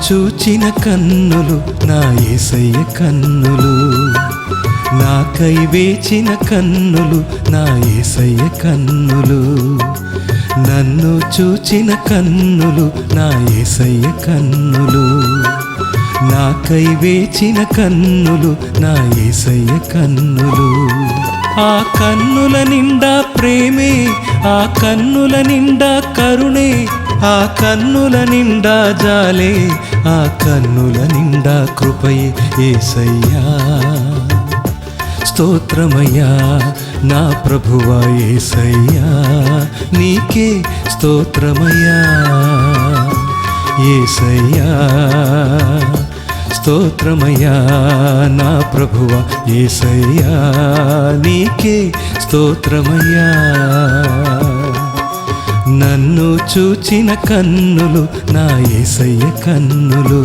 చూచిన కన్నులు నా యేసయ్య కన్నులు, నాకై వేచిన కన్నులు నా యేసయ్య కన్నులు, నన్ను చూచిన కన్నులు నా యేసయ్య కన్నులు, నాకై వేచిన కన్నులు నా యేసయ్య కన్నులు. ఆ కన్నుల నిండా ప్రేమే, ఆ కన్నుల నిండా కరుణే, ఆ కన్నుల నిండా జాలే, ఆ కన్నుల నిండా కృపయే యేసయ్యా. స్తోత్రమయ్యా నా ప్రభువా యేసయ్యా, నీకే స్తోత్రమయ్యా యేసయ్యా. స్తోత్రమయ్యా నా ప్రభువా యేసయ్యా, నీకే స్తోత్రమయ్యా. నన్ను చూచిన కన్నులు నా యేసయ్య కన్నులు,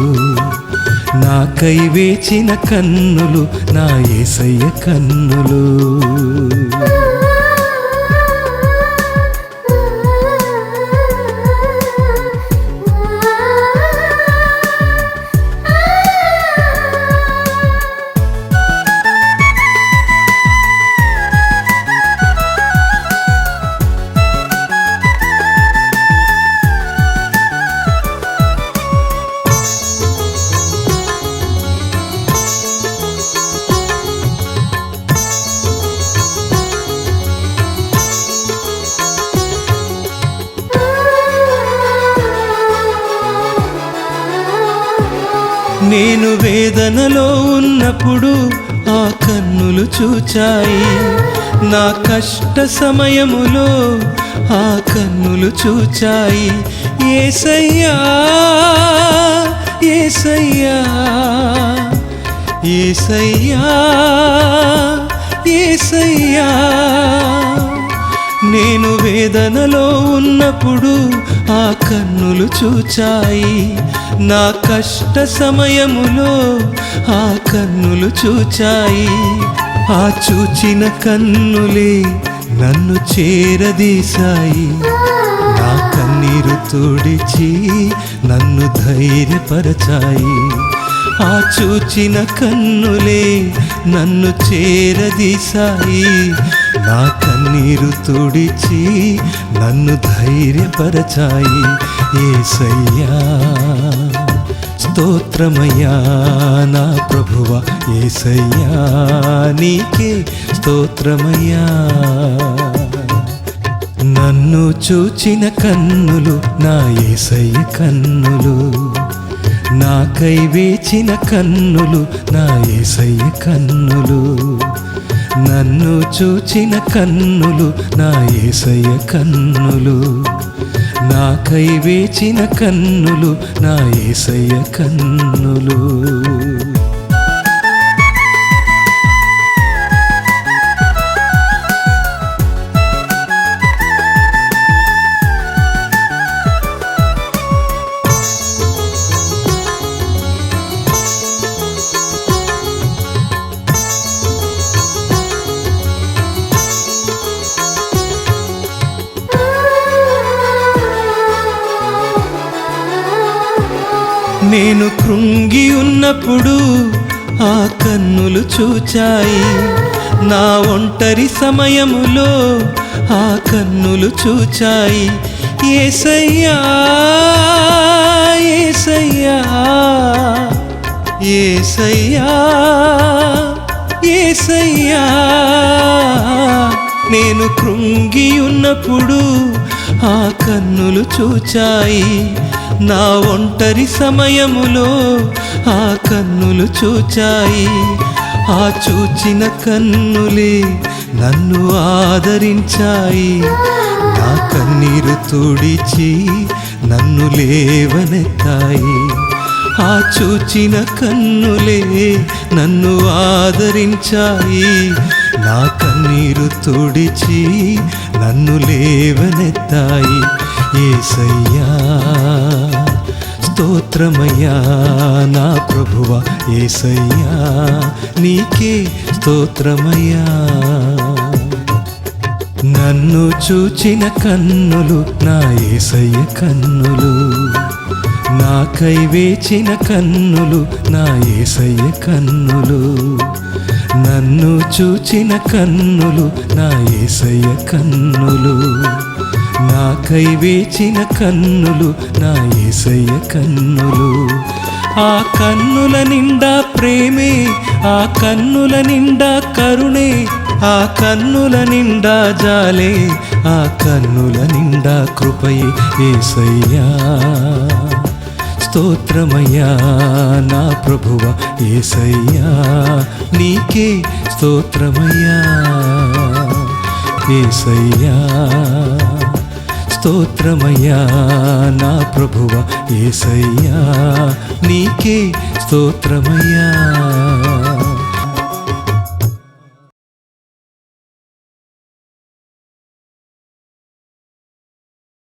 నాకై వేచిన కన్నులు నా యేసయ్య కన్నులు. నేను వేదనలో ఉన్నప్పుడు ఆ కన్నులు చూచాయి, నా కష్ట సమయములో ఆ కన్నులు చూచాయి. యేసయ్యా యేసయ్యా యేసయ్యా యేసయ్యా. నేను వేదనలో ఉన్నప్పుడు ఆ కన్నులు చూచాయి, నా కష్ట సమయములో ఆ కన్నులు చూచాయి. ఆ చూచిన కన్నులే నన్ను చేరదీశాయి, నా కన్నీరు తుడిచి నన్ను ధైర్యపరచాయి. ఆ చూచిన కన్నులే నన్ను చేరదీశాయి, నా కన్నీరు తుడిచి నన్ను ధైర్యపరచాయి. యేసయ్యా స్తోత్రమయ్యా నా ప్రభువా యేసయ్యా, నీకే స్తోత్రమయ్యా. నన్ను చూచిన కన్నులు నా యేసయ్య కన్నులు, నాకై వేచిన కన్నులు నా యేసయ్య కన్నులు, నన్ను చూచిన కన్నులు నా యేసయ్య కన్నులు, నాకై వేచిన కన్నులు నా యేసయ్య కన్నులు. నేను కృంగి ఉన్నప్పుడు ఆ కన్నులు చూచాయి, నా ఒంటరి సమయములో ఆ కన్నులు చూచాయి. యేసయ్యా యేసయ్యా యేసయ్యా యేసయ్యా. నేను కృంగి ఉన్నప్పుడు ఆ కన్నులు చూచాయి, నా ఒంటరి సమయములో ఆ కన్నులు చూచాయి. ఆ చూచిన కన్నులే నన్ను ఆదరించాయి, నా కన్నీరు తుడిచి నన్ను లేవనెత్తాయి. ఆ చూచిన కన్నులే నన్ను ఆదరించాయి, నా కన్నీరు తుడిచి నన్ను లేవనెత్తాయి. యేసయ్యా స్తోత్రమయ్యా నా ప్రభువా యేసయ్యా, నీకే స్తోత్రమయ్యా. నన్ను చూచిన కన్నులు నా యేసయ్య కన్నులు, నాకై వేచిన కన్నులు నా యేసయ్య కన్నులు, నన్ను చూచిన కన్నులు నా యేసయ్య కన్నులు, నాకై వేచిన కన్నులు నా యేసయ్య కన్నులు. ఆ కన్నుల నిండా ప్రేమే, ఆ కన్నుల నిండా కరుణే, ఆ కన్నుల నిండా జాలే, ఆ కన్నుల నిండా కృపయే యేసయ్యా. స్తోత్రమయ్యా నా ప్రభువా యేసయ్యా, నీకే స్తోత్రమయ్యా యేసయ్యా. స్తోత్రమయ్యా నా ప్రభువా యేసయ్యా, నీకే స్తోత్రమయ్యా.